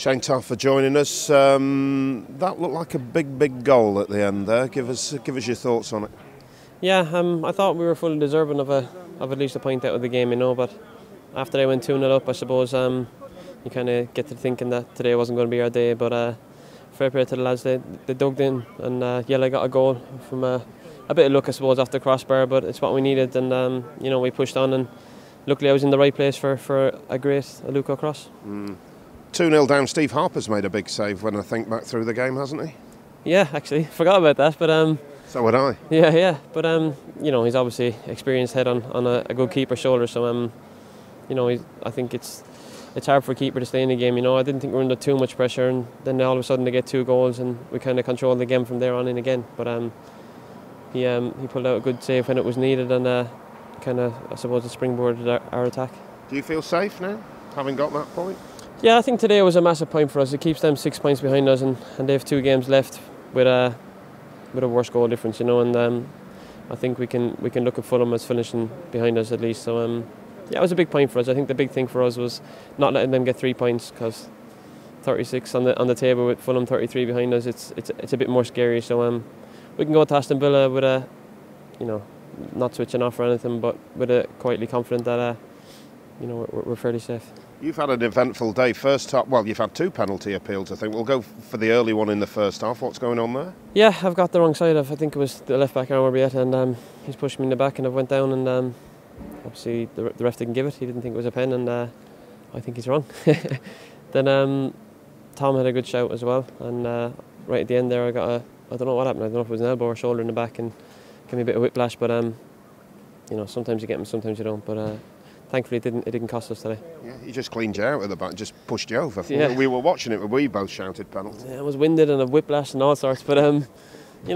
Shane, thanks for joining us. That looked like a big goal at the end there. Give us your thoughts on it. Yeah, I thought we were fully deserving of at least a point out of the game, but after they went 2-0 up, I suppose you kind of get to thinking that today wasn't going to be our day. But fair play to the lads, they dug in, and they got a goal from a bit of luck, I suppose, off the crossbar, but it's what we needed, and we pushed on, and luckily I was in the right place for a great Luco cross. 2-0 down. Steve Harper's made a big save when I think back through the game, hasn't he? Yeah, actually, forgot about that, but so would I. Yeah, but he's obviously experienced head on a good keeper's shoulder, so I think it's hard for a keeper to stay in the game. I didn't think we were under too much pressure, and then all of a sudden they get 2 goals, and we kind of controlled the game from there on in again. But he pulled out a good save when it was needed, and kind of, I suppose, it springboarded our attack. Do you feel safe now, having got that point? Yeah, I think today was a massive point for us. It keeps them 6 points behind us, and they have 2 games left with a worse goal difference, and I think we can look at Fulham as finishing behind us at least. So it was a big point for us. I think the big thing for us was not letting them get 3 points, because 36 on the table with Fulham 33 behind us, it's a bit more scary. So we can go to Aston Villa with not switching off or anything, but with a quietly confident that we're fairly safe. You've had an eventful day. First half, well, you've had 2 penalty appeals, I think. We'll go for the early one in the first half. What's going on there? Yeah, I've got the wrong side of, I think it was the left back arm yet, and he's pushed me in the back, and I went down, and obviously the ref didn't give it. He didn't think it was a pen, and I think he's wrong. Then Tom had a good shout as well, and right at the end there I don't know what happened. I don't know if it was an elbow or shoulder in the back, and gave me a bit of whiplash, but sometimes you get them, sometimes you don't, but thankfully it didn't cost us today. Yeah, he just cleaned you out at the back, just pushed you over. Yeah. We were watching it, but we both shouted penalty. Yeah, I was winded and a whiplash and all sorts, but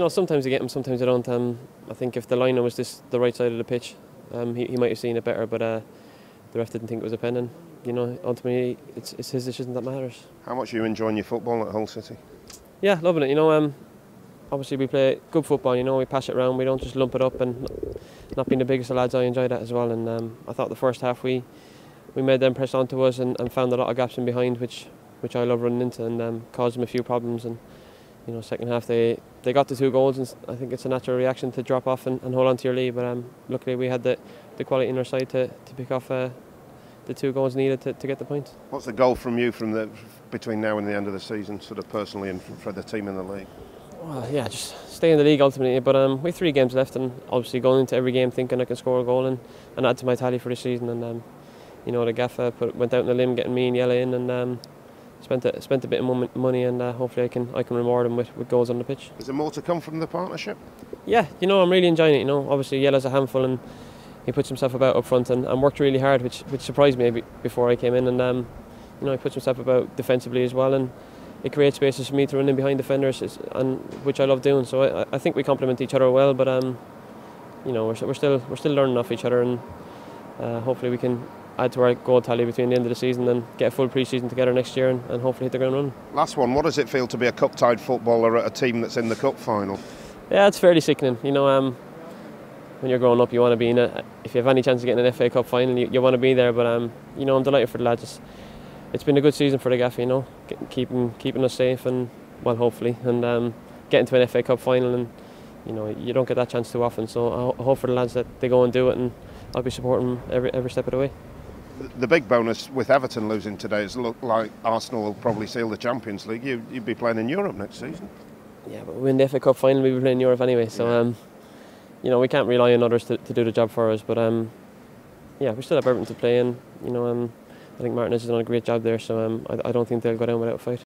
sometimes you get them, sometimes you don't. I think if the liner was the right side of the pitch, he might have seen it better, but the ref didn't think it was a pen, and ultimately it's his decision that matters. How much are you enjoying your football at Hull City? Yeah, loving it. Obviously we play good football, we pass it around, we don't just lump it up, and not being the biggest of lads, I enjoy that as well. And I thought the first half we made them press onto us and found a lot of gaps in behind, which I love running into, and caused them a few problems. And second half they got the 2 goals, and I think it's a natural reaction to drop off and hold on to your lead. But luckily we had the quality in our side to pick off the 2 goals needed to get the point. What's the goal from you between now and the end of the season, sort of personally, and for the team in the league? Well, yeah, just stay in the league ultimately, but we have 3 games left, and obviously going into every game thinking I can score a goal and add to my tally for the season. And the gaffer went out on a limb getting me and Yella in, and spent a bit of money, and hopefully I can reward him with goals on the pitch. Is there more to come from the partnership? Yeah, I'm really enjoying it. Obviously Yella's a handful, and he puts himself about up front and worked really hard, which surprised me before I came in, and he puts himself about defensively as well, and it creates spaces for me to run in behind defenders, and which I love doing. So I think we complement each other well, but we're still learning off each other, and hopefully we can add to our goal tally between the end of the season and get a full pre-season together next year, and hopefully hit the ground running. Last one, what does it feel to be a cup-tied footballer at a team that's in the cup final? Yeah, it's fairly sickening. When you're growing up, you want to be in it. If you have any chance of getting an FA Cup final, you want to be there. But I'm delighted for the lads. It's been a good season for the gaff, keeping us safe, and well, hopefully, and getting to an FA Cup final, and you don't get that chance too often. So I hope for the lads that they go and do it, and I'll be supporting them every step of the way. The big bonus with Everton losing today is look like Arsenal will probably seal the Champions League. You'd be playing in Europe next season. Yeah, but we win the FA Cup final, we'll be playing in Europe anyway. So we can't rely on others to do the job for us. But we still have Everton to play, and I think Martinez has done a great job there, so I don't think they'll go down without a fight.